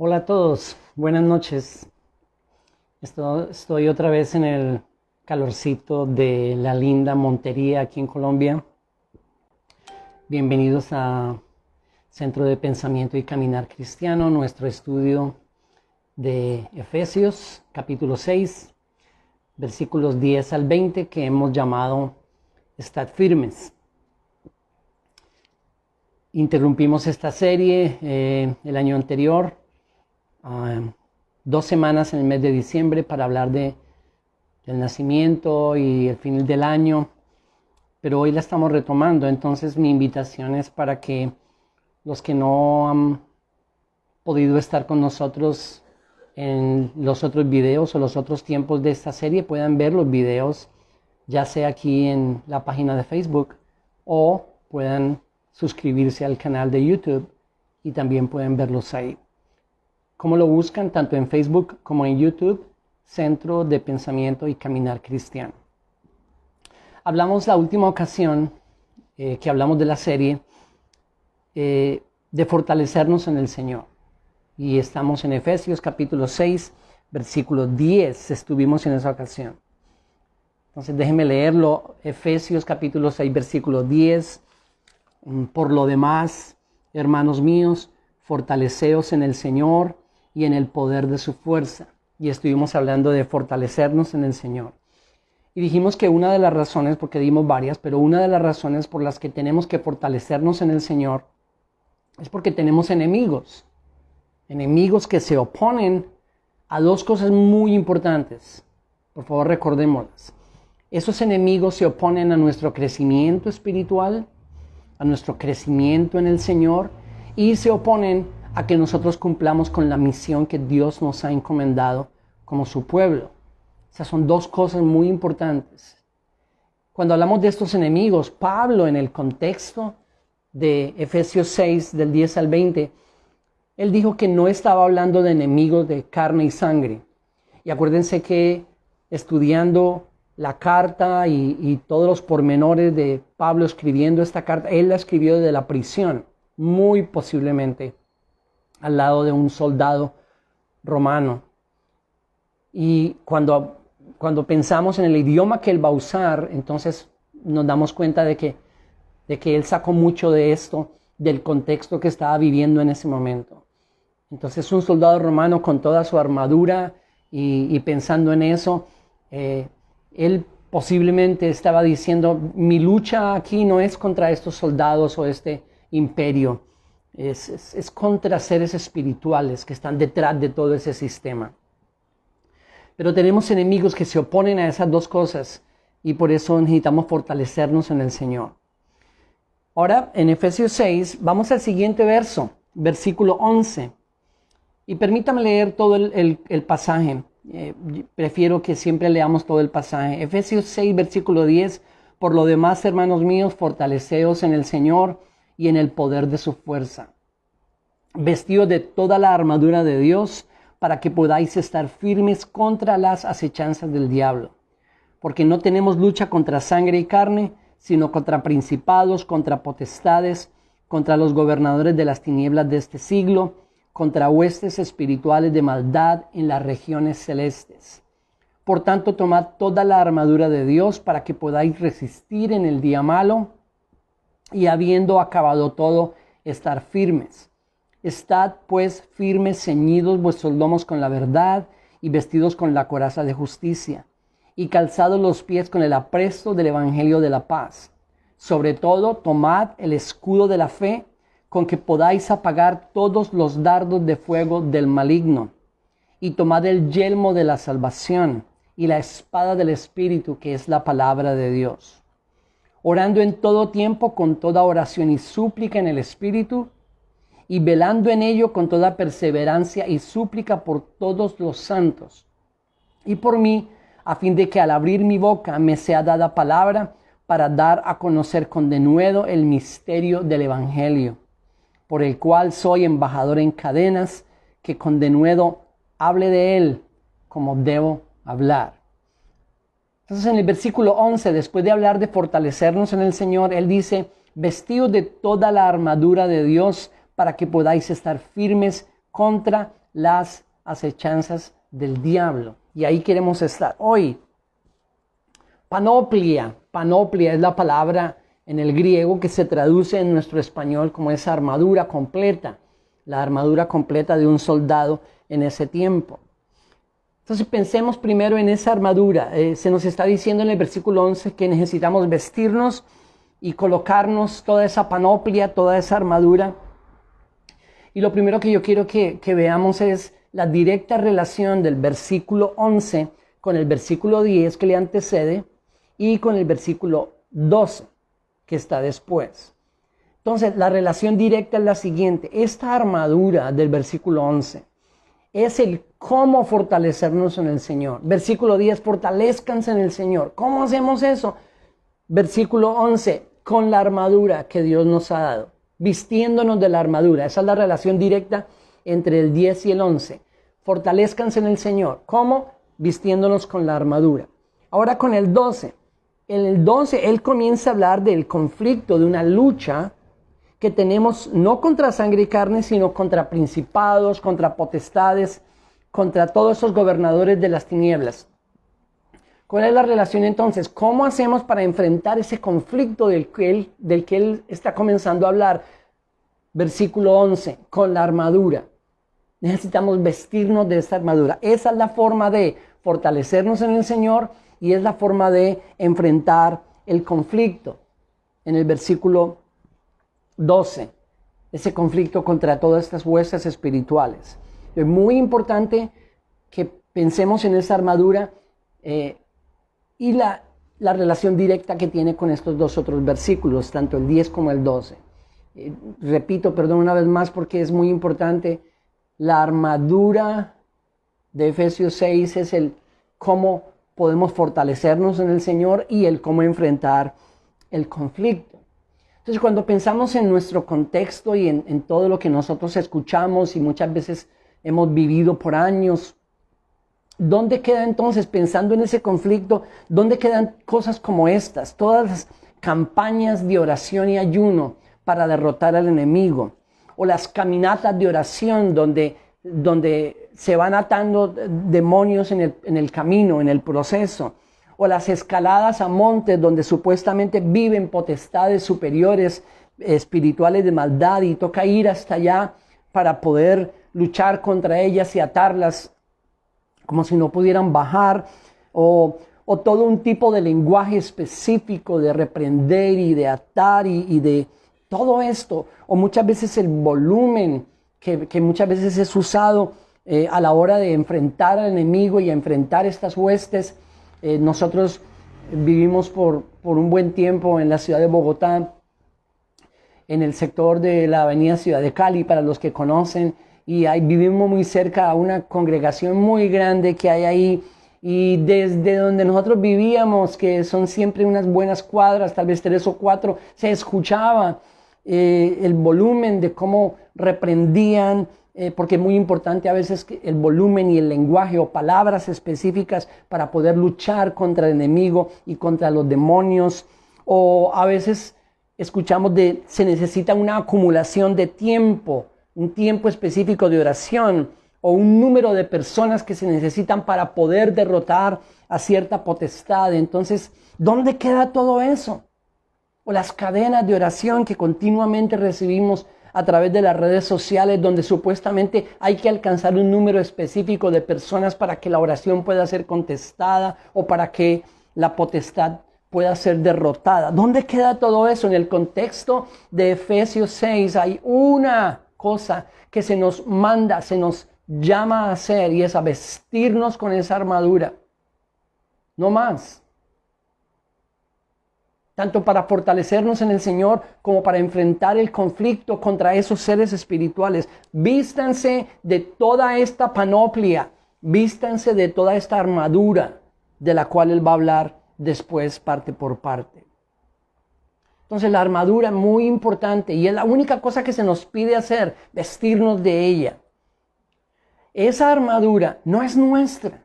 Hola a todos, buenas noches. Estoy otra vez en el calorcito de la linda Montería aquí en Colombia. Bienvenidos a Centro de Pensamiento y Caminar Cristiano, nuestro estudio de Efesios, capítulo 6, versículos 10 al 20, que hemos llamado Estad firmes. Interrumpimos esta serie el año anterior, 2 semanas en el mes de diciembre para hablar del nacimiento y el fin del año, pero hoy la estamos retomando. Entonces mi invitación es para que los que no han podido estar con nosotros en los otros videos o los otros tiempos de esta serie puedan ver los videos, ya sea aquí en la página de Facebook o puedan suscribirse al canal de YouTube y también pueden verlos ahí. ¿Cómo lo buscan? Tanto en Facebook como en YouTube, Centro de Pensamiento y Caminar Cristiano. Hablamos la última ocasión que hablamos de la serie de fortalecernos en el Señor. Y estamos en Efesios capítulo 6, versículo 10. Estuvimos en esa ocasión. Entonces déjenme leerlo. Efesios capítulo 6, versículo 10. Por lo demás, hermanos míos, fortaleceos en el Señor y en el poder de su fuerza. Y estuvimos hablando de fortalecernos en el Señor. Y dijimos que una de las razones, porque dimos varias, pero una de las razones por las que tenemos que fortalecernos en el Señor es porque tenemos enemigos. Enemigos que se oponen a dos cosas muy importantes. Por favor, recordémoslas. Esos enemigos se oponen a nuestro crecimiento espiritual, a nuestro crecimiento en el Señor, y se oponen a que nosotros cumplamos con la misión que Dios nos ha encomendado como su pueblo. Esas son dos cosas muy importantes. Cuando hablamos de estos enemigos, Pablo, en el contexto de Efesios 6, del 10 al 20, él dijo que no estaba hablando de enemigos de carne y sangre. Y acuérdense que estudiando la carta y todos los pormenores de Pablo escribiendo esta carta, él la escribió desde la prisión, muy posiblemente al lado de un soldado romano. Y cuando pensamos en el idioma que él va a usar, entonces nos damos cuenta de que él sacó mucho de esto, del contexto que estaba viviendo en ese momento. Entonces un soldado romano con toda su armadura y pensando en eso, él posiblemente estaba diciendo, mi lucha aquí no es contra estos soldados o este imperio, es contra seres espirituales que están detrás de todo ese sistema. Pero tenemos enemigos que se oponen a esas dos cosas y por eso necesitamos fortalecernos en el Señor. Ahora, en Efesios 6, vamos al siguiente verso, versículo 11. Y permítame leer todo el pasaje. Prefiero que siempre leamos todo el pasaje. Efesios 6, versículo 10. Por lo demás, hermanos míos, fortaleceos en el Señor y en el poder de su fuerza. Vestidos de toda la armadura de Dios, para que podáis estar firmes contra las acechanzas del diablo. Porque no tenemos lucha contra sangre y carne, sino contra principados, contra potestades, contra los gobernadores de las tinieblas de este siglo, contra huestes espirituales de maldad en las regiones celestes. Por tanto, tomad toda la armadura de Dios para que podáis resistir en el día malo y habiendo acabado todo, estar firmes. Estad pues firmes, ceñidos vuestros lomos con la verdad y vestidos con la coraza de justicia y calzados los pies con el apresto del evangelio de la paz. Sobre todo, tomad el escudo de la fe con que podáis apagar todos los dardos de fuego del maligno, y tomad el yelmo de la salvación y la espada del Espíritu, que es la palabra de Dios. Orando en todo tiempo con toda oración y súplica en el Espíritu, y velando en ello con toda perseverancia y súplica por todos los santos, y por mí, a fin de que al abrir mi boca me sea dada palabra para dar a conocer con denuedo el misterio del Evangelio, por el cual soy embajador en cadenas, que con denuedo hable de él como debo hablar. Entonces en el versículo 11, después de hablar de fortalecernos en el Señor, él dice, vestidos de toda la armadura de Dios para que podáis estar firmes contra las acechanzas del diablo. Y ahí queremos estar hoy. Panoplia. Panoplia es la palabra en el griego que se traduce en nuestro español como esa armadura completa. La armadura completa de un soldado en ese tiempo. Entonces pensemos primero en esa armadura. Se nos está diciendo en el versículo 11 que necesitamos vestirnos y colocarnos toda esa panoplia, toda esa armadura. Y lo primero que yo quiero que veamos es la directa relación del versículo 11 con el versículo 10 que le antecede y con el versículo 12 que está después. Entonces la relación directa es la siguiente. Esta armadura del versículo 11 es el cómo fortalecernos en el Señor. Versículo 10, fortalezcanse en el Señor. ¿Cómo hacemos eso? Versículo 11, con la armadura que Dios nos ha dado. Vistiéndonos de la armadura. Esa es la relación directa entre el 10 y el 11. Fortalezcanse en el Señor. ¿Cómo? Vistiéndonos con la armadura. Ahora con el 12. En el 12 él comienza a hablar del conflicto, de una lucha que tenemos no contra sangre y carne, sino contra principados, contra potestades, contra todos esos gobernadores de las tinieblas. ¿Cuál es la relación entonces? ¿Cómo hacemos para enfrentar ese conflicto del que él está comenzando a hablar? Versículo 11, con la armadura. Necesitamos vestirnos de esta armadura. Esa es la forma de fortalecernos en el Señor y es la forma de enfrentar el conflicto. En el versículo 12, ese conflicto contra todas estas huestes espirituales. Es muy importante que pensemos en esa armadura y la relación directa que tiene con estos dos otros versículos, tanto el 10 como el 12. Repito, perdón una vez más porque es muy importante, la armadura de Efesios 6 es el cómo podemos fortalecernos en el Señor y el cómo enfrentar el conflicto. Entonces, cuando pensamos en nuestro contexto y en todo lo que nosotros escuchamos y muchas veces hemos vivido por años, ¿dónde queda entonces, pensando en ese conflicto, dónde quedan cosas como estas? Todas las campañas de oración y ayuno para derrotar al enemigo, o las caminatas de oración donde se van atando demonios en el camino, en el proceso, o las escaladas a montes donde supuestamente viven potestades superiores espirituales de maldad y toca ir hasta allá para poder luchar contra ellas y atarlas como si no pudieran bajar, o todo un tipo de lenguaje específico de reprender y de atar y de todo esto, o muchas veces el volumen que muchas veces es usado a la hora de enfrentar al enemigo y a enfrentar estas huestes. Nosotros vivimos por un buen tiempo en la ciudad de Bogotá, en el sector de la avenida Ciudad de Cali, para los que conocen, y ahí vivimos muy cerca a una congregación muy grande que hay ahí, y desde donde nosotros vivíamos, que son siempre unas buenas cuadras, tal vez 3 o 4, se escuchaba el volumen de cómo reprendían, porque es muy importante a veces el volumen y el lenguaje o palabras específicas para poder luchar contra el enemigo y contra los demonios. O a veces escuchamos se necesita una acumulación de tiempo, un tiempo específico de oración o un número de personas que se necesitan para poder derrotar a cierta potestad. Entonces, ¿dónde queda todo eso? O las cadenas de oración que continuamente recibimos a través de las redes sociales, donde supuestamente hay que alcanzar un número específico de personas para que la oración pueda ser contestada o para que la potestad pueda ser derrotada. ¿Dónde queda todo eso? En el contexto de Efesios 6 hay una cosa que se nos manda, se nos llama a hacer, y es a vestirnos con esa armadura. No más. Tanto para fortalecernos en el Señor como para enfrentar el conflicto contra esos seres espirituales. Vístanse de toda esta panoplia, vístanse de toda esta armadura de la cual Él va a hablar después parte por parte. Entonces la armadura es muy importante y es la única cosa que se nos pide hacer, vestirnos de ella. Esa armadura no es nuestra,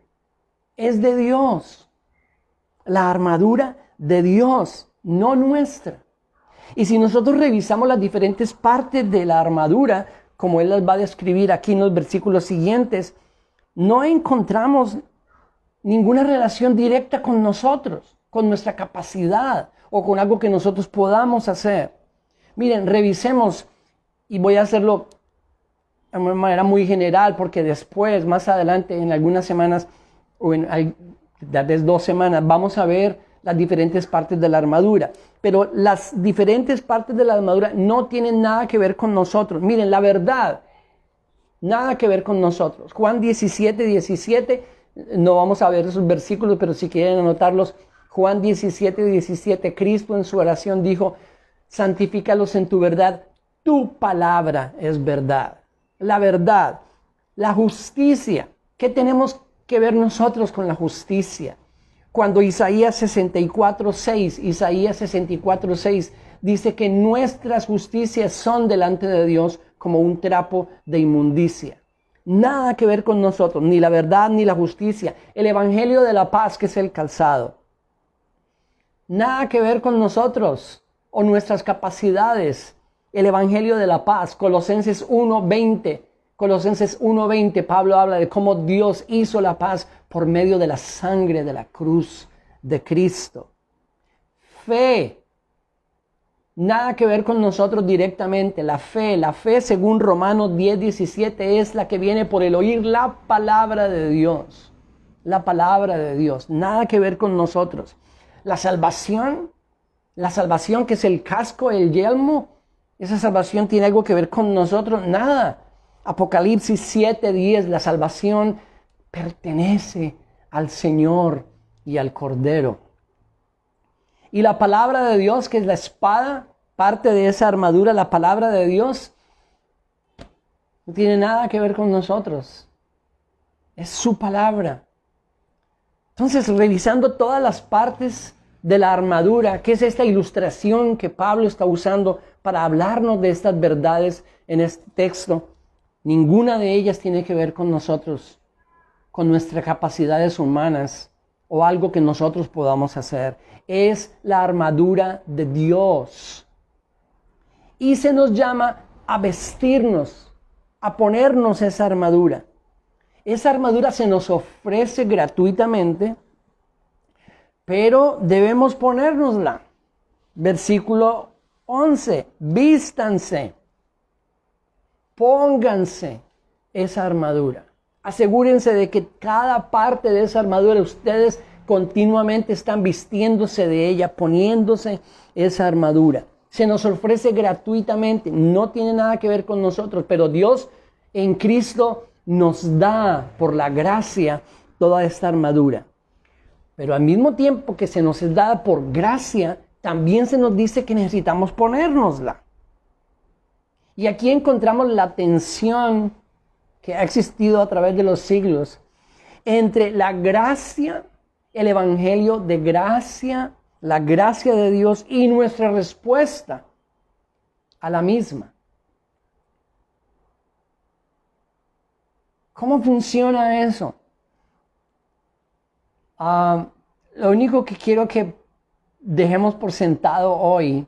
es de Dios. La armadura de Dios, no nuestra. Y si nosotros revisamos las diferentes partes de la armadura, como Él las va a describir aquí en los versículos siguientes, no encontramos ninguna relación directa con nosotros, con nuestra capacidad o con algo que nosotros podamos hacer. Miren, revisemos, y voy a hacerlo de una manera muy general, porque después, más adelante, en algunas semanas, o tal vez 2 semanas, vamos a ver las diferentes partes de la armadura. Pero las diferentes partes de la armadura no tienen nada que ver con nosotros. Miren, la verdad, nada que ver con nosotros. Juan 17, no vamos a ver esos versículos, pero si quieren anotarlos, Juan 17, Cristo en su oración dijo, santifícalos en tu verdad, tu palabra es verdad. La verdad, la justicia. ¿Qué tenemos que ver nosotros con la justicia? Cuando Isaías 64:6 dice que nuestras justicias son delante de Dios como un trapo de inmundicia. Nada que ver con nosotros, ni la verdad ni la justicia. El evangelio de la paz, que es el calzado. Nada que ver con nosotros o nuestras capacidades. El evangelio de la paz, Colosenses 1:20, Pablo habla de cómo Dios hizo la paz por medio de la sangre de la cruz de Cristo. Fe, nada que ver con nosotros directamente. La fe según Romanos 10:17 es la que viene por el oír la palabra de Dios. La palabra de Dios, nada que ver con nosotros. La salvación que es el casco, el yelmo, esa salvación tiene algo que ver con nosotros, nada. Apocalipsis 7:10, la salvación pertenece al Señor y al Cordero. Y la palabra de Dios, que es la espada, parte de esa armadura, la palabra de Dios, no tiene nada que ver con nosotros. Es su palabra. Entonces, revisando todas las partes de la armadura, que es esta ilustración que Pablo está usando para hablarnos de estas verdades en este texto, ninguna de ellas tiene que ver con nosotros, con nuestras capacidades humanas o algo que nosotros podamos hacer. Es la armadura de Dios. Y se nos llama a vestirnos, a ponernos esa armadura. Esa armadura se nos ofrece gratuitamente, pero debemos ponérnosla. Versículo 11, vístanse, pónganse esa armadura. Asegúrense de que cada parte de esa armadura ustedes continuamente están vistiéndose de ella, poniéndose esa armadura. Se nos ofrece gratuitamente, no tiene nada que ver con nosotros, pero Dios en Cristo nos da por la gracia toda esta armadura. Pero al mismo tiempo que se nos es dada por gracia, también se nos dice que necesitamos ponérnosla. Y aquí encontramos la tensión que ha existido a través de los siglos entre la gracia, el evangelio de gracia, la gracia de Dios y nuestra respuesta a la misma. ¿Cómo funciona eso? Lo único que quiero que dejemos por sentado hoy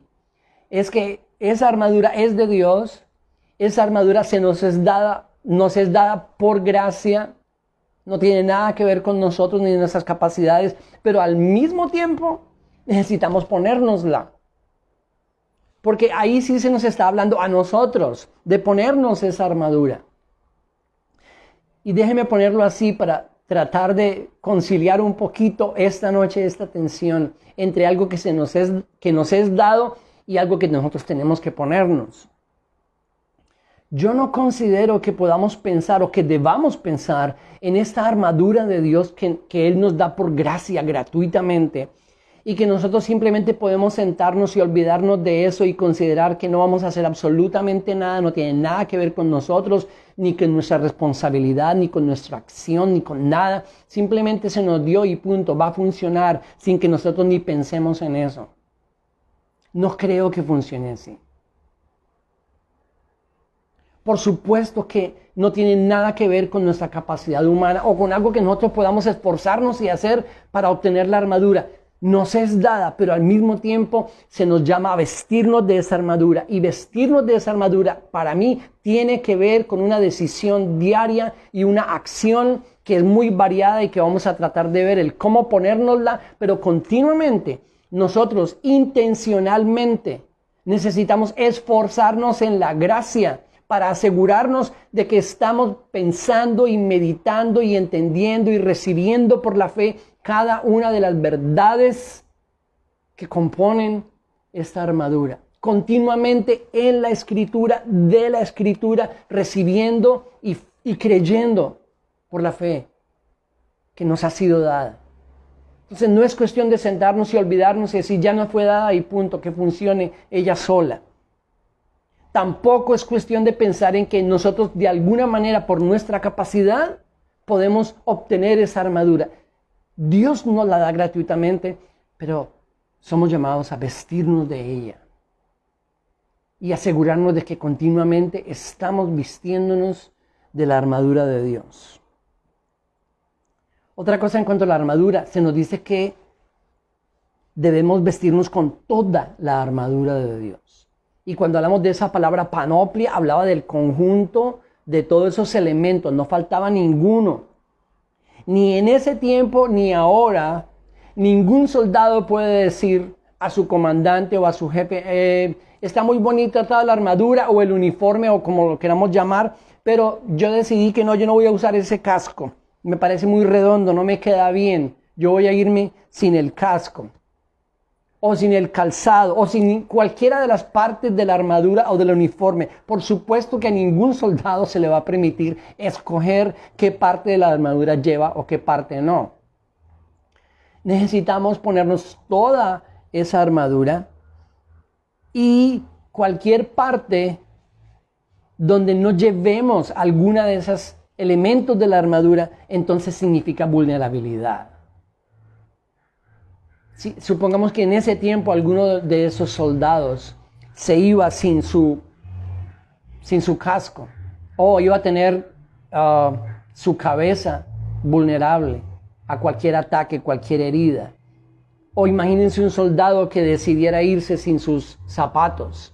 es que esa armadura es de Dios, esa armadura nos es dada por gracia, no tiene nada que ver con nosotros ni nuestras capacidades, pero al mismo tiempo necesitamos ponérnosla. Porque ahí sí se nos está hablando a nosotros de ponernos esa armadura. Y déjeme ponerlo así para tratar de conciliar un poquito esta noche esta tensión entre algo que nos es dado y algo que nosotros tenemos que ponernos. Yo no considero que podamos pensar o que debamos pensar en esta armadura de Dios que Él nos da por gracia gratuitamente y que nosotros simplemente podemos sentarnos y olvidarnos de eso y considerar que no vamos a hacer absolutamente nada, no tiene nada que ver con nosotros, ni con nuestra responsabilidad, ni con nuestra acción, ni con nada. Simplemente se nos dio y punto, va a funcionar sin que nosotros ni pensemos en eso. No creo que funcione así. Por supuesto que no tiene nada que ver con nuestra capacidad humana o con algo que nosotros podamos esforzarnos y hacer para obtener la armadura. nos es dada, pero al mismo tiempo se nos llama a vestirnos de esa armadura. Y vestirnos de esa armadura, para mí, tiene que ver con una decisión diaria y una acción que es muy variada y que vamos a tratar de ver el cómo ponérnosla, pero continuamente nosotros intencionalmente necesitamos esforzarnos en la gracia para asegurarnos de que estamos pensando y meditando y entendiendo y recibiendo por la fe cada una de las verdades que componen esta armadura. Continuamente en la escritura, de la escritura, recibiendo y creyendo por la fe que nos ha sido dada. Entonces no es cuestión de sentarnos y olvidarnos y decir ya no fue dada y punto, que funcione ella sola. Tampoco es cuestión de pensar en que nosotros de alguna manera por nuestra capacidad podemos obtener esa armadura. Dios nos la da gratuitamente, pero somos llamados a vestirnos de ella y asegurarnos de que continuamente estamos vistiéndonos de la armadura de Dios. Otra cosa en cuanto a la armadura, se nos dice que debemos vestirnos con toda la armadura de Dios. Y cuando hablamos de esa palabra panoplia, hablaba del conjunto de todos esos elementos, no faltaba ninguno. Ni en ese tiempo ni ahora, ningún soldado puede decir a su comandante o a su jefe, está muy bonita toda la armadura o el uniforme o como lo queramos llamar, pero yo decidí que no, yo no voy a usar ese casco. Me parece muy redondo, no me queda bien. Yo voy a irme sin el casco, o sin el calzado, o sin cualquiera de las partes de la armadura o del uniforme. Por supuesto que a ningún soldado se le va a permitir escoger qué parte de la armadura lleva o qué parte no. Necesitamos ponernos toda esa armadura y cualquier parte donde no llevemos alguna de esos elementos de la armadura, entonces significa vulnerabilidad. Si, supongamos que en ese tiempo alguno de esos soldados se iba sin su casco o iba a tener su cabeza vulnerable a cualquier ataque, cualquier herida. O imagínense un soldado que decidiera irse sin sus zapatos.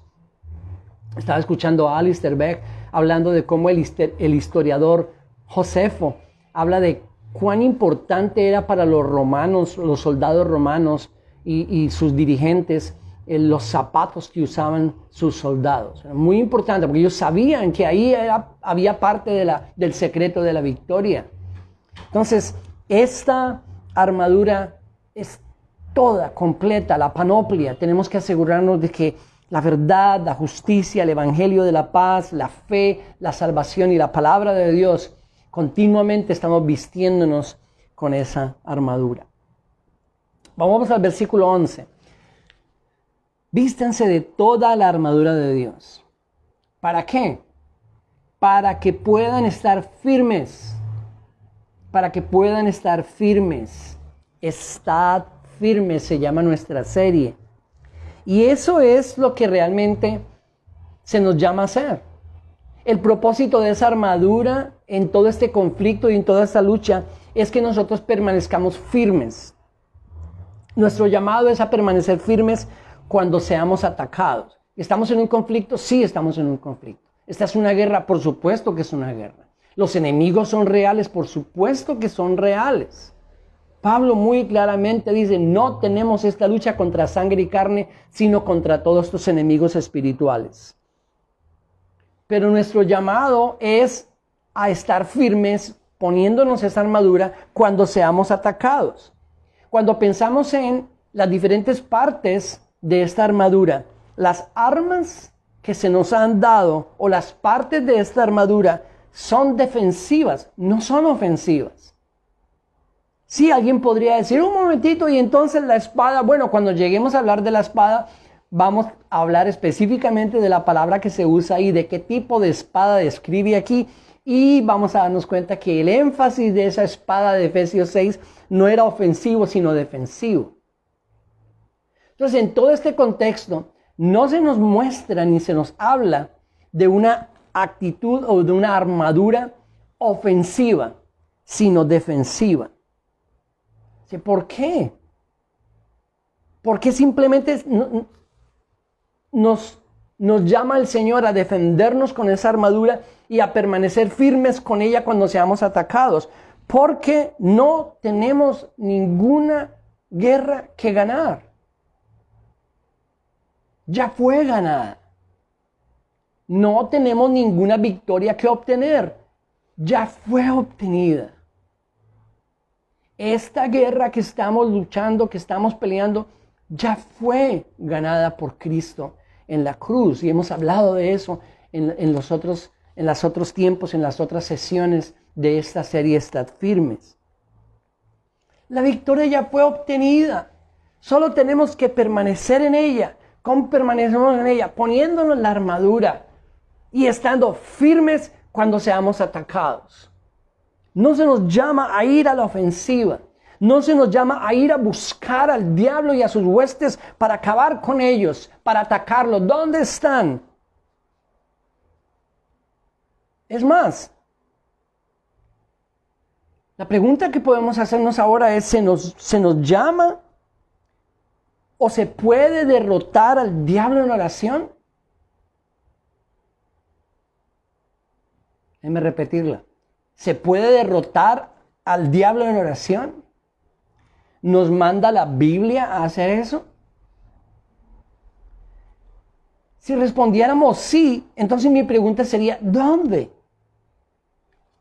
Estaba escuchando a Alistair Begg hablando de cómo el historiador Josefo habla de cuán importante era para los romanos, los soldados romanos y sus dirigentes, los zapatos que usaban sus soldados. Era muy importante porque ellos sabían que ahí había parte del secreto de la victoria. Entonces, esta armadura es toda, completa, la panoplia. Tenemos que asegurarnos de que la verdad, la justicia, el evangelio de la paz, la fe, la salvación y la palabra de Dios, continuamente estamos vistiéndonos con esa armadura. Vamos al versículo 11. Vístanse de toda la armadura de Dios. ¿Para qué? Para que puedan estar firmes. Para que puedan estar firmes. Estad firmes se llama nuestra serie. Y eso es lo que realmente se nos llama a hacer. El propósito de esa armadura en todo este conflicto y en toda esta lucha es que nosotros permanezcamos firmes. Nuestro llamado es a permanecer firmes cuando seamos atacados. ¿Estamos en un conflicto? Sí, estamos en un conflicto. ¿Esta es una guerra? Por supuesto que es una guerra. ¿Los enemigos son reales? Por supuesto que son reales. Pablo muy claramente dice, no tenemos esta lucha contra sangre y carne, sino contra todos estos enemigos espirituales. Pero nuestro llamado es a estar firmes poniéndonos esa armadura cuando seamos atacados. Cuando pensamos en las diferentes partes de esta armadura, las armas que se nos han dado o las partes de esta armadura son defensivas, no son ofensivas. Sí, alguien podría decir, un momentito, y entonces la espada, bueno, cuando lleguemos a hablar de la espada, vamos a hablar específicamente de la palabra que se usa ahí, de qué tipo de espada describe aquí, y vamos a darnos cuenta que el énfasis de esa espada de Efesios 6 no era ofensivo, sino defensivo. Entonces, en todo este contexto, no se nos muestra ni se nos habla de una actitud o de una armadura ofensiva, sino defensiva. ¿Por qué? ¿Por qué simplemente nos llama el Señor a defendernos con esa armadura y a permanecer firmes con ella cuando seamos atacados? Porque no tenemos ninguna guerra que ganar. Ya fue ganada. No tenemos ninguna victoria que obtener. Ya fue obtenida. Esta guerra que estamos luchando, que estamos peleando, ya fue ganada por Cristo en la cruz. Y hemos hablado de eso en los otros tiempos, en las otras sesiones de esta serie Estad Firmes. La victoria ya fue obtenida. Solo tenemos que permanecer en ella. ¿Cómo permanecemos en ella? Poniéndonos la armadura y estando firmes cuando seamos atacados. No se nos llama a ir a la ofensiva. No se nos llama a ir a buscar al diablo y a sus huestes para acabar con ellos, para atacarlos. ¿Dónde están? Es más, la pregunta que podemos hacernos ahora es, ¿se nos llama o se puede derrotar al diablo en oración? Déjeme repetirla. ¿Se puede derrotar al diablo en oración? ¿Nos manda la Biblia a hacer eso? Si respondiéramos sí, entonces mi pregunta sería, ¿dónde?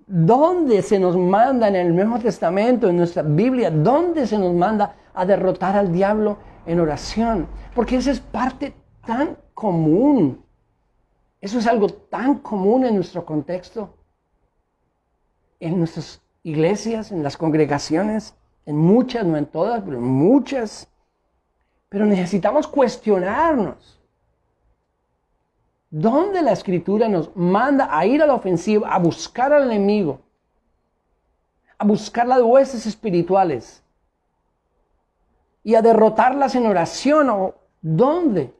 ¿Dónde se nos manda en el Nuevo Testamento, en nuestra Biblia, dónde se nos manda a derrotar al diablo en oración? Porque esa es parte tan común. Eso es algo tan común en nuestro contexto, en nuestras iglesias, en las congregaciones, en muchas, no en todas, pero en muchas. Pero necesitamos cuestionarnos. ¿Dónde la Escritura nos manda a ir a la ofensiva, a buscar al enemigo, a buscar las huestes espirituales y a derrotarlas en oración? ¿O dónde?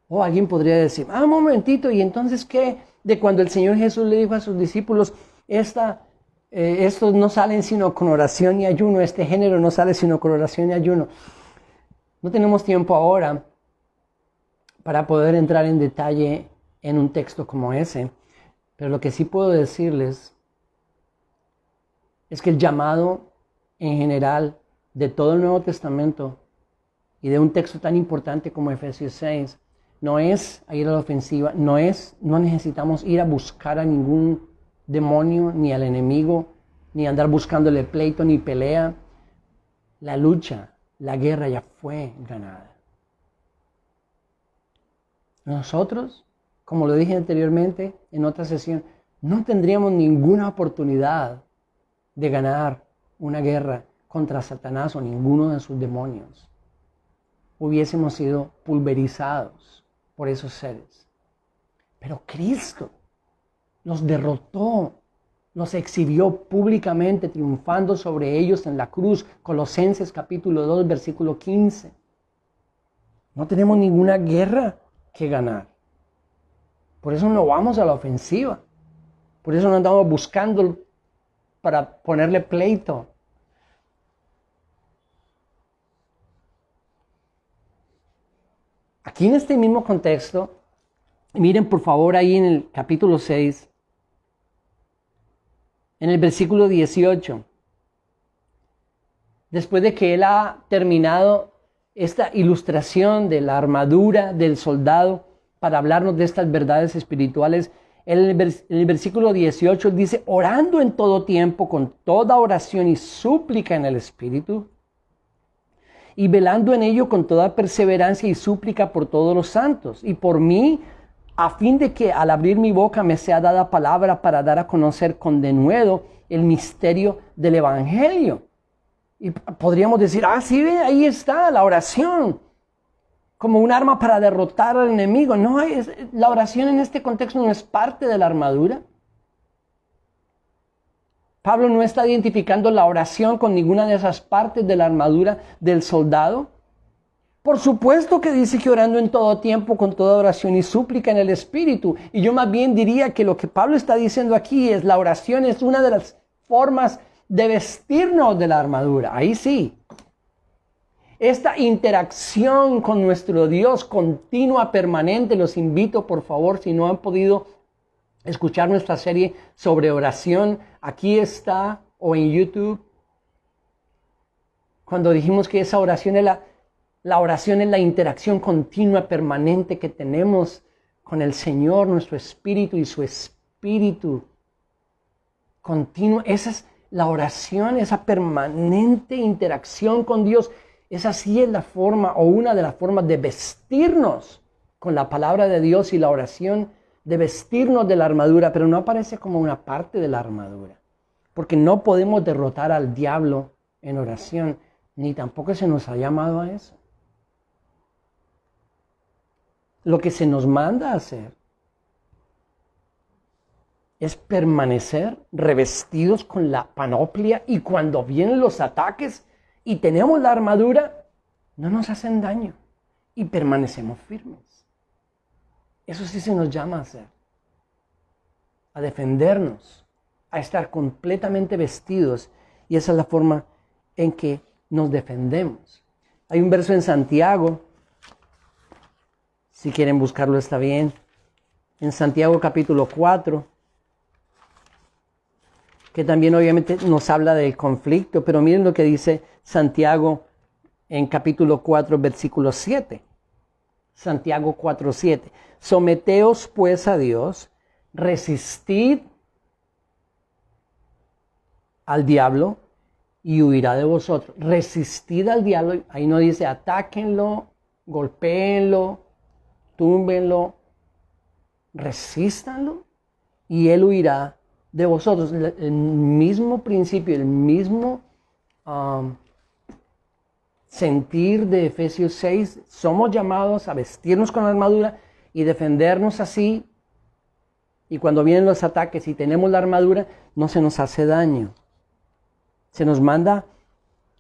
O alguien podría decir, un momentito, ¿y entonces qué? De cuando el Señor Jesús le dijo a sus discípulos, estos no salen sino con oración y ayuno, este género no sale sino con oración y ayuno. No tenemos tiempo ahora para poder entrar en detalle en un texto como ese, pero lo que sí puedo decirles es que el llamado en general de todo el Nuevo Testamento y de un texto tan importante como Efesios 6 no es a ir a la ofensiva, no necesitamos ir a buscar a ningún demonio, ni al enemigo, ni andar buscándole pleito, ni pelea. La lucha, la guerra ya fue ganada. Nosotros, como lo dije anteriormente en otra sesión, no tendríamos ninguna oportunidad de ganar una guerra contra Satanás o ninguno de sus demonios. Hubiésemos sido pulverizados por esos seres. Pero Cristo los derrotó, los exhibió públicamente, triunfando sobre ellos en la cruz. Colosenses capítulo 2, versículo 15. No tenemos ninguna guerra que ganar. Por eso no vamos a la ofensiva. Por eso no andamos buscando para ponerle pleito. Aquí en este mismo contexto, miren por favor ahí en el capítulo 6, en el versículo 18. Después de que él ha terminado esta ilustración de la armadura del soldado para hablarnos de estas verdades espirituales, en el versículo 18 dice, orando en todo tiempo con toda oración y súplica en el Espíritu, y velando en ello con toda perseverancia y súplica por todos los santos, y por mí, a fin de que al abrir mi boca me sea dada palabra para dar a conocer con denuedo el misterio del Evangelio. Y podríamos decir, sí, ve, ahí está la oración, como un arma para derrotar al enemigo. No, la oración en este contexto no es parte de la armadura. Pablo no está identificando la oración con ninguna de esas partes de la armadura del soldado. Por supuesto que dice que orando en todo tiempo, con toda oración y súplica en el Espíritu. Y yo más bien diría que lo que Pablo está diciendo aquí es la oración es una de las formas de vestirnos de la armadura. Ahí sí. esta interacción con nuestro Dios continua, permanente. Los invito, por favor, si no han podido escuchar nuestra serie sobre oración, aquí está, o en YouTube, cuando dijimos que esa oración es la oración es la interacción continua, permanente que tenemos con el Señor, nuestro espíritu y su espíritu continua. Esa es la oración, esa permanente interacción con Dios. Esa sí es la forma o una de las formas de vestirnos con la palabra de Dios y la oración, de vestirnos de la armadura, pero no aparece como una parte de la armadura, porque no podemos derrotar al diablo en oración, ni tampoco se nos ha llamado a eso. Lo que se nos manda a hacer es permanecer revestidos con la panoplia, y cuando vienen los ataques y tenemos la armadura, no nos hacen daño y permanecemos firmes. Eso sí se nos llama a hacer, a defendernos, a estar completamente vestidos, y esa es la forma en que nos defendemos. Hay un verso en Santiago, si quieren buscarlo está bien, en Santiago capítulo 4, que también obviamente nos habla del conflicto, pero miren lo que dice Santiago en capítulo 4, versículo 7. Santiago 4:7. Someteos pues a Dios, resistid al diablo y huirá de vosotros. Resistid al diablo, ahí no dice atáquenlo, golpéenlo, túmbenlo, resístanlo y él huirá de vosotros. El mismo principio, el mismo sentir de Efesios 6, somos llamados a vestirnos con la armadura y defendernos así, y cuando vienen los ataques y tenemos la armadura, no se nos hace daño. Se nos manda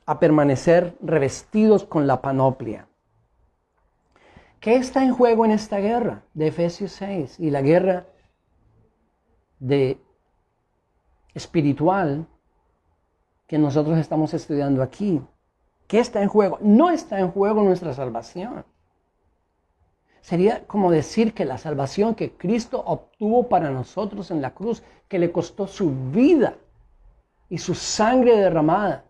a permanecer revestidos con la panoplia. ¿Qué está en juego en esta guerra de Efesios 6 y la guerra espiritual que nosotros estamos estudiando aquí? ¿Qué está en juego? No está en juego nuestra salvación. Sería como decir que la salvación que Cristo obtuvo para nosotros en la cruz, que le costó su vida y su sangre derramada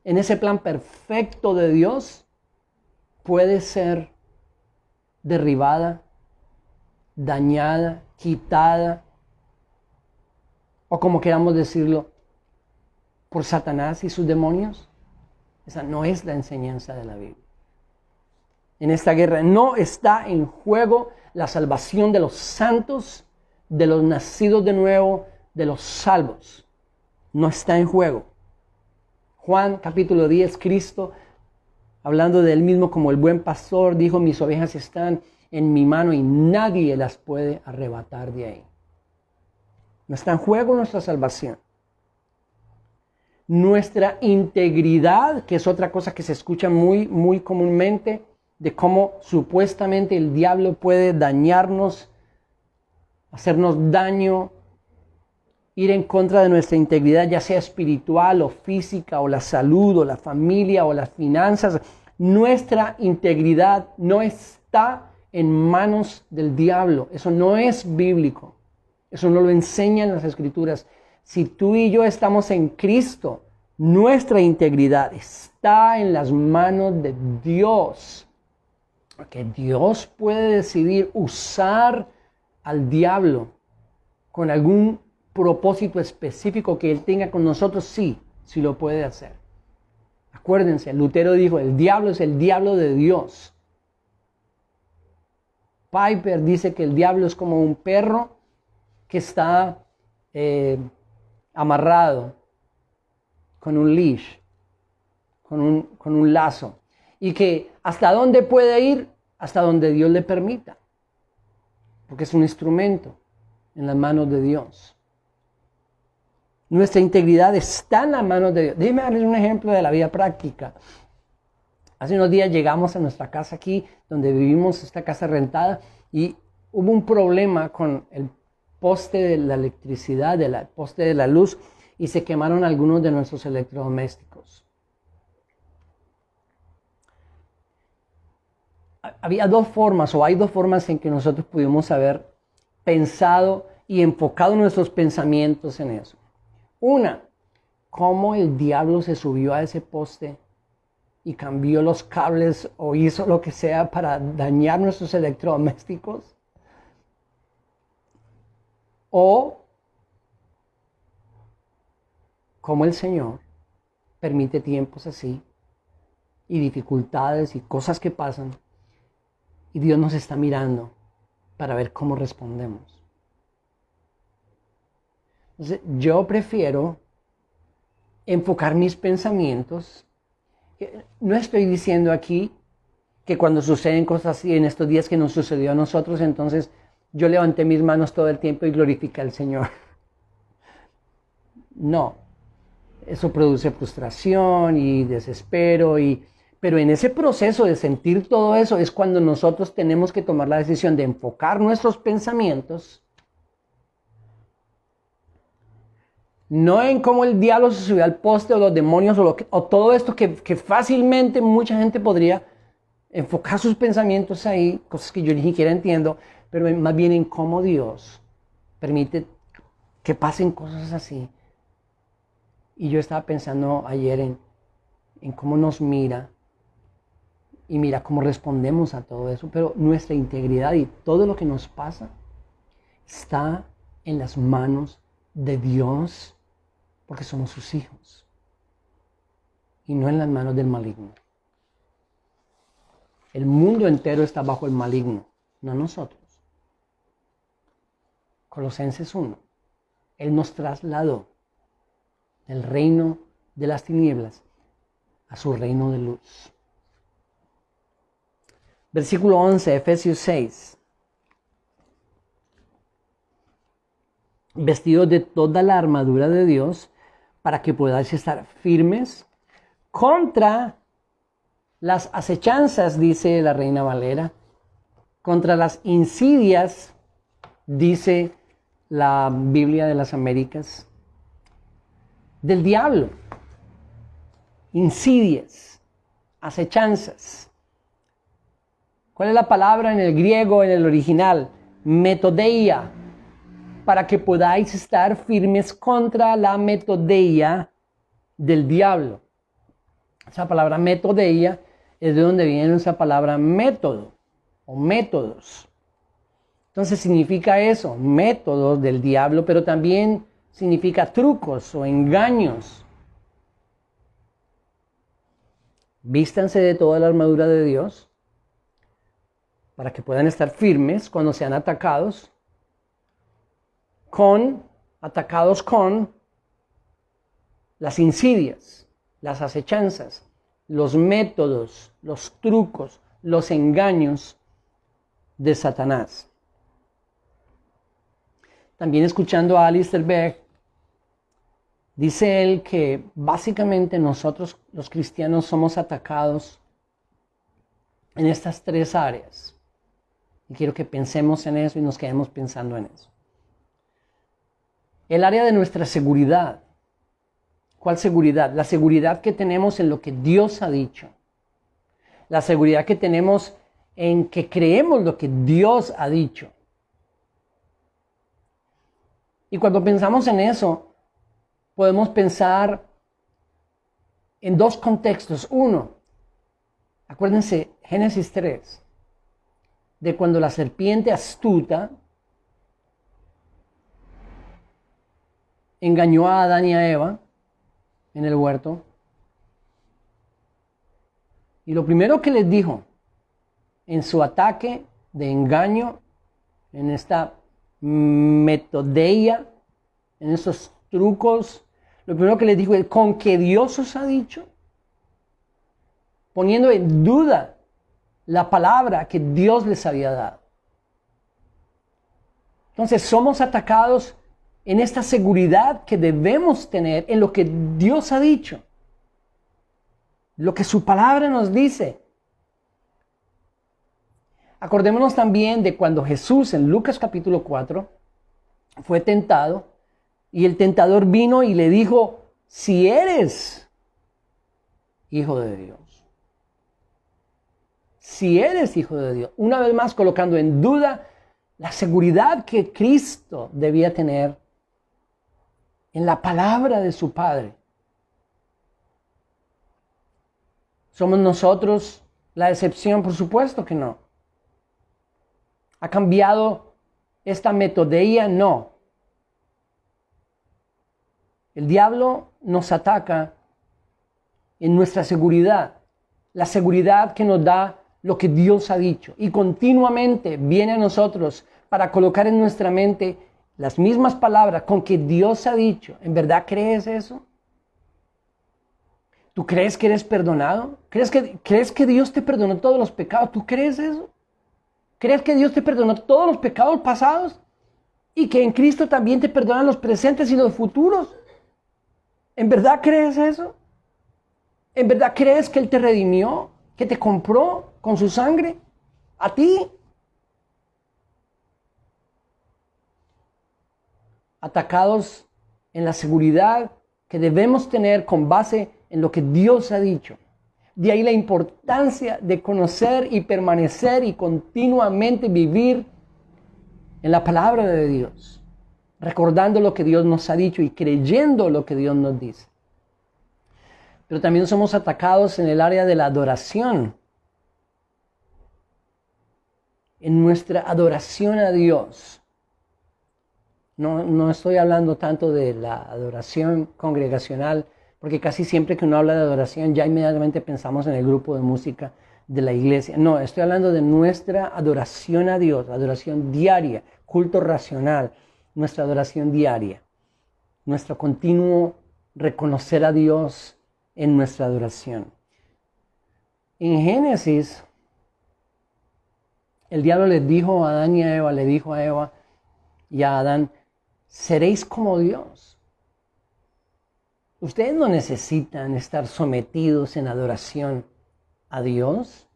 en ese plan perfecto de Dios, puede ser derribada, dañada, quitada, o como queramos decirlo, por Satanás y sus demonios. Esa no es la enseñanza de la Biblia. En esta guerra no está en juego la salvación de los santos, de los nacidos de nuevo, de los salvos. No está en juego. Juan capítulo 10, Cristo, hablando de él mismo como el buen pastor, dijo: mis ovejas están en mi mano y nadie las puede arrebatar de ahí. No está en juego nuestra salvación. Nuestra integridad, que es otra cosa que se escucha muy comúnmente, de cómo supuestamente el diablo puede dañarnos, hacernos daño, ir en contra de nuestra integridad, ya sea espiritual o física, o la salud, o la familia, o las finanzas. Nuestra integridad no está en manos del diablo. Eso no es bíblico. Eso no lo enseñan las Escrituras. Si tú y yo estamos en Cristo, nuestra integridad está en las manos de Dios. Porque Dios puede decidir usar al diablo con algún propósito específico que Él tenga con nosotros, sí lo puede hacer. Acuérdense, Lutero dijo: el diablo es el diablo de Dios. Piper dice que el diablo es como un perro que está amarrado con un leash, con un lazo, y que hasta dónde puede ir, hasta donde Dios le permita, porque es un instrumento en las manos de Dios. Nuestra integridad está en las manos de Dios. Déjenme darles un ejemplo de la vida práctica. Hace unos días llegamos a nuestra casa aquí, donde vivimos, esta casa rentada, y hubo un problema con el poste de la electricidad, el poste de la luz, y se quemaron algunos de nuestros electrodomésticos. había dos formas, o hay dos formas en que nosotros pudimos haber pensado y enfocado nuestros pensamientos en eso. Una, cómo el diablo se subió a ese poste y cambió los cables o hizo lo que sea para dañar nuestros electrodomésticos. O cómo el Señor permite tiempos así y dificultades y cosas que pasan y Dios nos está mirando para ver cómo respondemos. Entonces, yo prefiero enfocar mis pensamientos. No estoy diciendo aquí que cuando suceden cosas así, en estos días que nos sucedió a nosotros, entonces yo levanté mis manos todo el tiempo y glorifiqué al Señor. No, eso produce frustración y desespero, pero en ese proceso de sentir todo eso es cuando nosotros tenemos que tomar la decisión de enfocar nuestros pensamientos no en cómo el diablo se subió al poste o los demonios o todo esto que fácilmente mucha gente podría enfocar sus pensamientos ahí, cosas que yo ni siquiera entiendo, pero más bien en cómo Dios permite que pasen cosas así. Y yo estaba pensando ayer en cómo nos mira y mira cómo respondemos a todo eso, pero nuestra integridad y todo lo que nos pasa está en las manos de Dios, porque somos sus hijos, y no en las manos del maligno. El mundo entero está bajo el maligno, no nosotros. Colosenses 1. Él nos trasladó del reino de las tinieblas a su reino de luz. Versículo 11, Efesios 6. Vestidos de toda la armadura de Dios, para que podáis estar firmes contra las acechanzas, dice la Reina Valera, contra las insidias, dice la Biblia de las Américas, del diablo. Insidias, acechanzas. ¿Cuál es la palabra en el griego, en el original? Metodeia. Para que podáis estar firmes contra la metodeia del diablo. Esa palabra metodeia es de donde viene esa palabra método o métodos. Entonces significa eso, métodos del diablo, pero también significa trucos o engaños. Vístanse de toda la armadura de Dios para que puedan estar firmes cuando sean atacados con las insidias, las acechanzas, los métodos, los trucos, los engaños de Satanás. También escuchando a Alistair Begg, dice él que básicamente nosotros los cristianos somos atacados en estas tres áreas. Y quiero que pensemos en eso y nos quedemos pensando en eso. El área de nuestra seguridad. ¿Cuál seguridad? La seguridad que tenemos en lo que Dios ha dicho. La seguridad que tenemos en que creemos lo que Dios ha dicho. Y cuando pensamos en eso, podemos pensar en dos contextos. Uno, acuérdense, Génesis 3, de cuando la serpiente astuta engañó a Adán y a Eva en el huerto. Y lo primero que les dijo en su ataque de engaño, en esta metodeia, en esos trucos, lo primero que les dijo es: ¿con que Dios os ha dicho? Poniendo en duda la palabra que Dios les había dado. Entonces somos atacados en esta seguridad que debemos tener en lo que Dios ha dicho, lo que su palabra nos dice. Acordémonos también de cuando Jesús en Lucas capítulo 4 fue tentado y el tentador vino y le dijo: si eres hijo de Dios, si eres hijo de Dios. Una vez más colocando en duda la seguridad que Cristo debía tener en la palabra de su Padre. ¿Somos nosotros la excepción? Por supuesto que no. ¿Ha cambiado esta metodología? No. El diablo nos ataca en nuestra seguridad, la seguridad que nos da lo que Dios ha dicho, y continuamente viene a nosotros para colocar en nuestra mente las mismas palabras con que Dios ha dicho. ¿En verdad crees eso? ¿Tú crees que eres perdonado? ¿Crees que Dios te perdonó todos los pecados? ¿Tú crees eso? ¿Crees que Dios te perdonó todos los pecados pasados? Y que en Cristo también te perdonan los presentes y los futuros. ¿En verdad crees eso? ¿En verdad crees que Él te redimió? ¿Que te compró con su sangre? ¿A ti? Atacados en la seguridad que debemos tener con base en lo que Dios ha dicho. De ahí la importancia de conocer y permanecer y continuamente vivir en la palabra de Dios, recordando lo que Dios nos ha dicho y creyendo lo que Dios nos dice. Pero también somos atacados en el área de la adoración. En nuestra adoración a Dios. No estoy hablando tanto de la adoración congregacional, porque casi siempre que uno habla de adoración ya inmediatamente pensamos en el grupo de música de la iglesia. No, estoy hablando de nuestra adoración a Dios, adoración diaria, culto racional, nuestra adoración diaria, nuestro continuo reconocer a Dios en nuestra adoración. En Génesis, el diablo les dijo a Adán y a Eva, le dijo a Eva y a Adán, seréis como Dios. Ustedes no necesitan estar sometidos en adoración a Dios.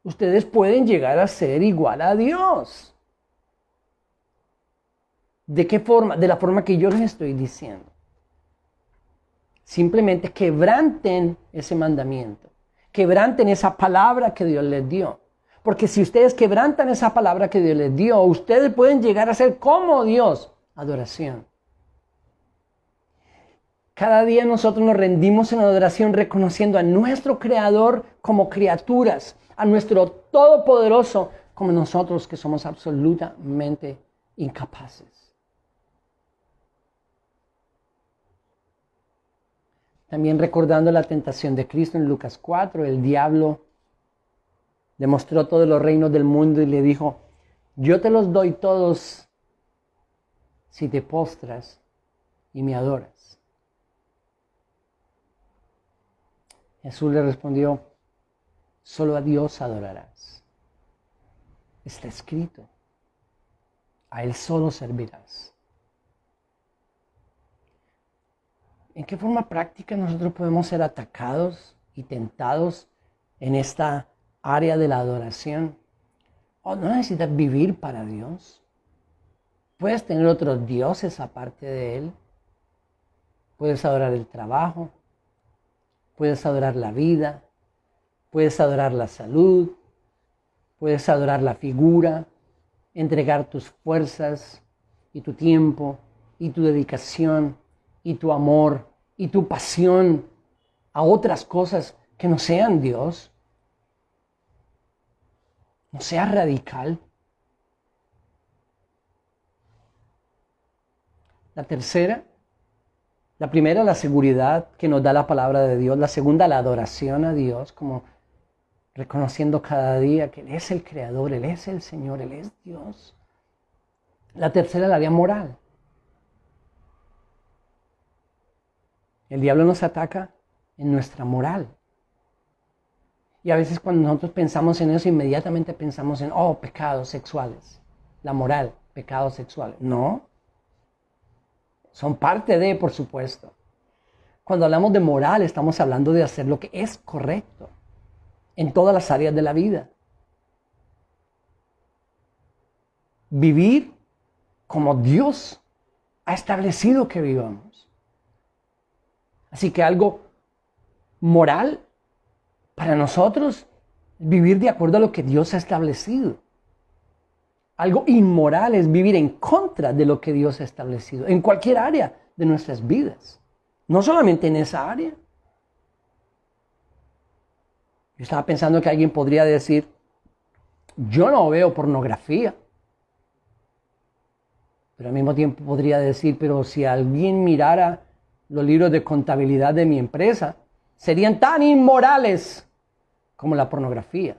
Ustedes pueden llegar a ser igual a Dios. ¿De qué forma? De la forma que yo les estoy diciendo. Simplemente quebranten ese mandamiento. Quebranten esa palabra que Dios les dio. Porque si ustedes quebrantan esa palabra que Dios les dio, ustedes pueden llegar a ser como Dios. Adoración. Cada día nosotros nos rendimos en adoración reconociendo a nuestro Creador como criaturas, a nuestro Todopoderoso como nosotros que somos absolutamente incapaces. También recordando la tentación de Cristo en Lucas 4, el diablo le mostró todos los reinos del mundo y le dijo, yo te los doy todos si te postras y me adoras. Jesús le respondió, solo a Dios adorarás. Está escrito, a Él solo servirás. ¿En qué forma práctica nosotros podemos ser atacados y tentados en esta área de la adoración? ¿O no necesitas vivir para Dios? Puedes tener otros dioses aparte de Él. Puedes adorar el trabajo. Puedes adorar la vida. Puedes adorar la salud. Puedes adorar la figura. Entregar tus fuerzas y tu tiempo y tu dedicación y tu amor y tu pasión a otras cosas que no sean Dios. No seas radical. La tercera, la primera, la seguridad que nos da la palabra de Dios. La segunda, la adoración a Dios, como reconociendo cada día que Él es el Creador, Él es el Señor, Él es Dios. La tercera, el área moral. El diablo nos ataca en nuestra moral. Y a veces cuando nosotros pensamos en eso, inmediatamente pensamos en, pecados sexuales. La moral, pecados sexuales. No. Son parte de, por supuesto. Cuando hablamos de moral, estamos hablando de hacer lo que es correcto en todas las áreas de la vida. Vivir como Dios ha establecido que vivamos. Así que algo moral para nosotros vivir de acuerdo a lo que Dios ha establecido. Algo inmoral es vivir en contra de lo que Dios ha establecido, en cualquier área de nuestras vidas. No solamente en esa área. Yo estaba pensando que alguien podría decir, yo no veo pornografía. Pero al mismo tiempo podría decir, pero si alguien mirara los libros de contabilidad de mi empresa, serían tan inmorales como la pornografía.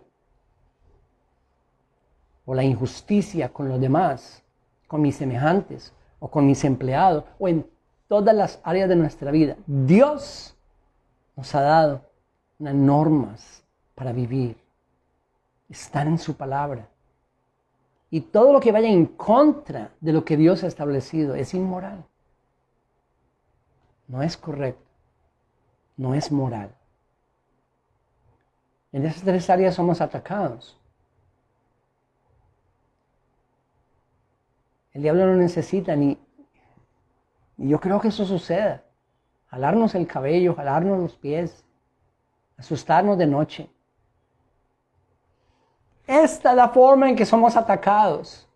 O la injusticia con los demás, con mis semejantes, o con mis empleados, o en todas las áreas de nuestra vida. Dios nos ha dado unas normas para vivir. Están en su palabra. Y todo lo que vaya en contra de lo que Dios ha establecido es inmoral. No es correcto. No es moral. En esas tres áreas somos atacados. El diablo no necesita ni yo creo que eso suceda. Jalarnos el cabello, jalarnos los pies, asustarnos de noche. Esta es la forma en que somos atacados.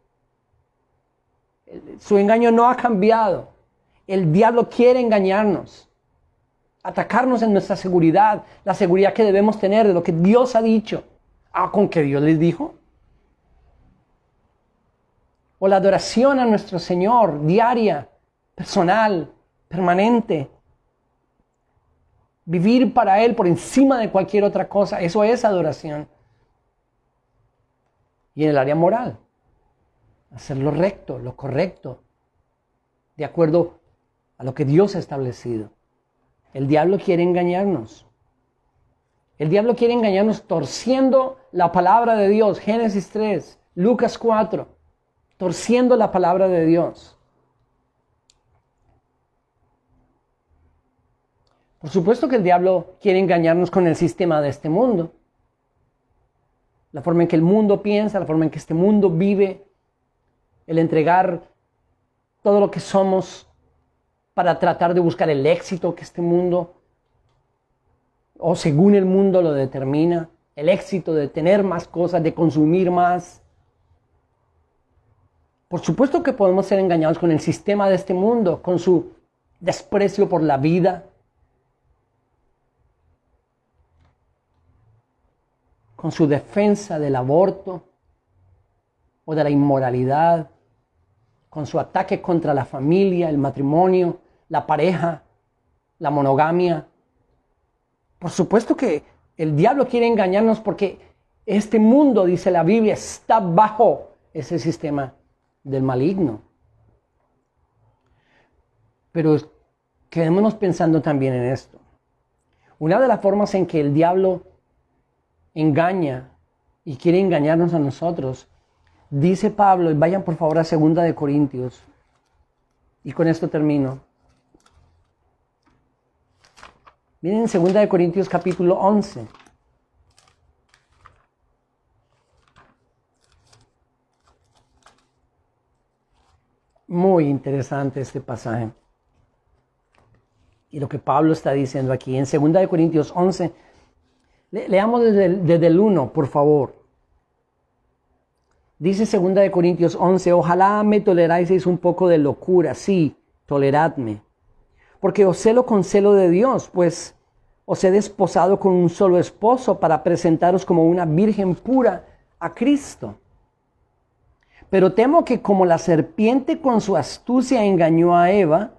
Su engaño no ha cambiado. El diablo quiere engañarnos, atacarnos en nuestra seguridad, la seguridad que debemos tener de lo que Dios ha dicho. ¿Con que Dios les dijo? O la adoración a nuestro Señor, diaria, personal, permanente. Vivir para Él por encima de cualquier otra cosa, eso es adoración. Y en el área moral, hacer lo recto, lo correcto, de acuerdo a lo que Dios ha establecido. El diablo quiere engañarnos. El diablo quiere engañarnos torciendo la palabra de Dios. Génesis 3, Lucas 4, torciendo la palabra de Dios. Por supuesto que el diablo quiere engañarnos con el sistema de este mundo. La forma en que el mundo piensa, la forma en que este mundo vive, el entregar todo lo que somos para tratar de buscar el éxito que este mundo, o según el mundo lo determina, el éxito de tener más cosas, de consumir más. Por supuesto que podemos ser engañados con el sistema de este mundo, con su desprecio por la vida, con su defensa del aborto o de la inmoralidad, con su ataque contra la familia, el matrimonio, la pareja, la monogamia. Por supuesto que el diablo quiere engañarnos porque este mundo, dice la Biblia, está bajo ese sistema del maligno. Pero quedémonos pensando también en esto. Una de las formas en que el diablo engaña y quiere engañarnos a nosotros, dice Pablo, y vayan por favor a 2 de Corintios, y con esto termino. Miren en 2 de Corintios capítulo 11. Muy interesante este pasaje. Y lo que Pablo está diciendo aquí, en 2 de Corintios 11, leamos desde el 1, por favor. Dice 2 de Corintios 11, ojalá me toleráis un poco de locura, sí, toleradme. Porque os celo con celo de Dios, pues os he desposado con un solo esposo para presentaros como una virgen pura a Cristo. Pero temo que como la serpiente con su astucia engañó a Eva,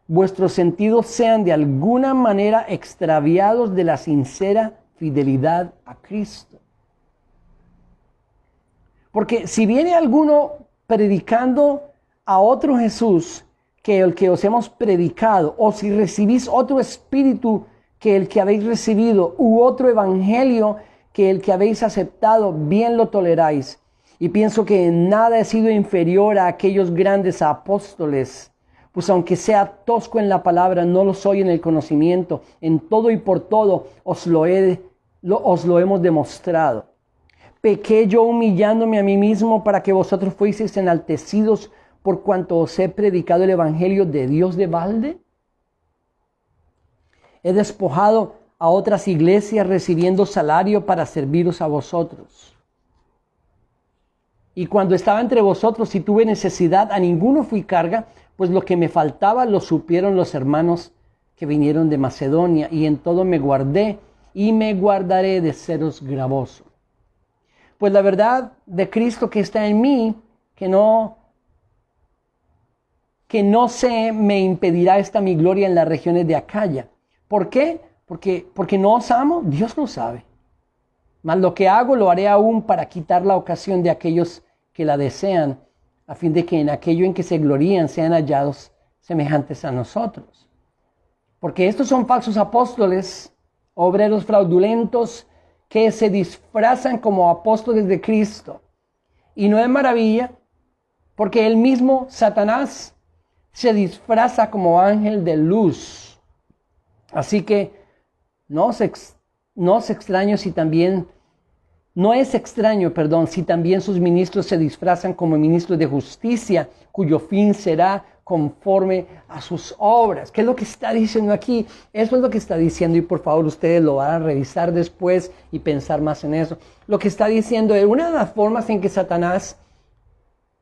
vuestros sentidos sean de alguna manera extraviados de la sincera fidelidad a Cristo. Porque si viene alguno predicando a otro Jesús que el que os hemos predicado, o si recibís otro espíritu que el que habéis recibido, u otro evangelio que el que habéis aceptado, bien lo toleráis. Y pienso que en nada he sido inferior a aquellos grandes apóstoles, pues aunque sea tosco en la palabra, no lo soy en el conocimiento. En todo y por todo os lo hemos demostrado. ¿Pequé yo humillándome a mí mismo para que vosotros fueseis enaltecidos por cuanto os he predicado el evangelio de Dios de balde? ¿He despojado a otras iglesias recibiendo salario para serviros a vosotros. Y cuando estaba entre vosotros y tuve necesidad, a ninguno fui carga, pues lo que me faltaba lo supieron los hermanos que vinieron de Macedonia, y en todo me guardé y me guardaré de seros gravoso. Pues la verdad de Cristo que está en mí, que no se me impedirá esta mi gloria en las regiones de Acaya. ¿Por qué? Porque no os amo, Dios lo sabe. Mas lo que hago lo haré aún para quitar la ocasión de aquellos que la desean, a fin de que en aquello en que se glorían sean hallados semejantes a nosotros. Porque estos son falsos apóstoles, obreros fraudulentos, que se disfrazan como apóstoles de Cristo. Y no es maravilla, porque el mismo Satanás se disfraza como ángel de luz. Así que no es extraño si también sus ministros se disfrazan como ministros de justicia, cuyo fin será conforme a sus obras. ¿Qué es lo que está diciendo aquí? Eso es lo que está diciendo, y por favor ustedes lo van a revisar después y pensar más en eso. Lo que está diciendo es una de las formas en que Satanás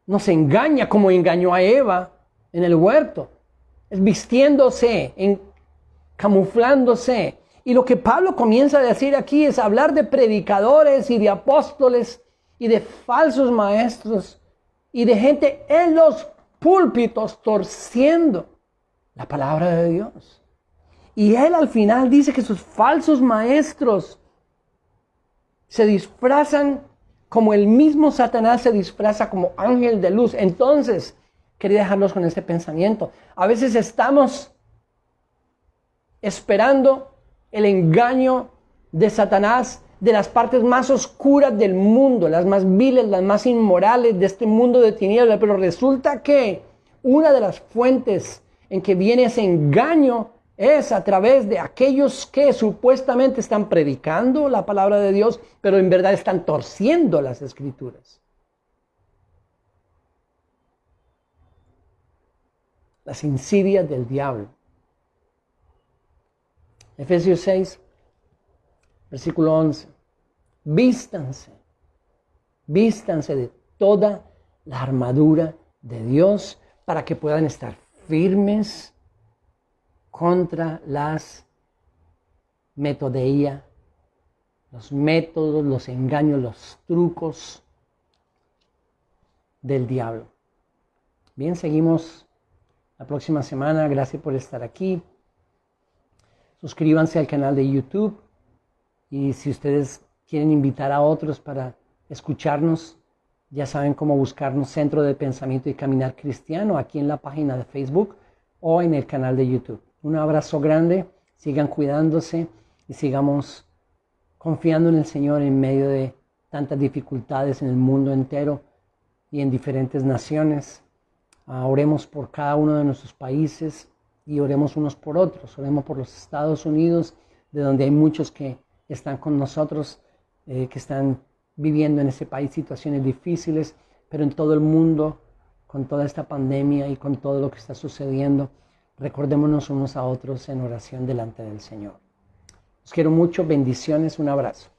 nos engaña, como engañó a Eva en el huerto, es vistiéndose, camuflándose. Y lo que Pablo comienza a decir aquí es hablar de predicadores y de apóstoles y de falsos maestros y de gente en los púlpitos torciendo la palabra de Dios. Y él al final dice que sus falsos maestros se disfrazan como el mismo Satanás se disfraza como ángel de luz. Entonces, quería dejarlos con este pensamiento. A veces estamos esperando el engaño de Satanás de las partes más oscuras del mundo, las más viles, las más inmorales de este mundo de tinieblas, pero resulta que una de las fuentes en que viene ese engaño es a través de aquellos que supuestamente están predicando la palabra de Dios, pero en verdad están torciendo las Escrituras. Las insidias del diablo. Efesios 6, versículo 11. Vístanse de toda la armadura de Dios para que puedan estar firmes contra las metodeía, los métodos, los engaños, los trucos del diablo. Bien, seguimos la próxima semana. Gracias por estar aquí. Suscríbanse al canal de YouTube, y si ustedes quieren invitar a otros para escucharnos, ya saben cómo buscarnos, Centro de Pensamiento y Caminar Cristiano, aquí en la página de Facebook o en el canal de YouTube. Un abrazo grande, sigan cuidándose y sigamos confiando en el Señor en medio de tantas dificultades en el mundo entero y en diferentes naciones. Oremos por cada uno de nuestros países y oremos unos por otros. Oremos por los Estados Unidos, de donde hay muchos que están con nosotros, que están viviendo en ese país situaciones difíciles, pero en todo el mundo, con toda esta pandemia y con todo lo que está sucediendo, recordémonos unos a otros en oración delante del Señor. Los quiero mucho, bendiciones, un abrazo.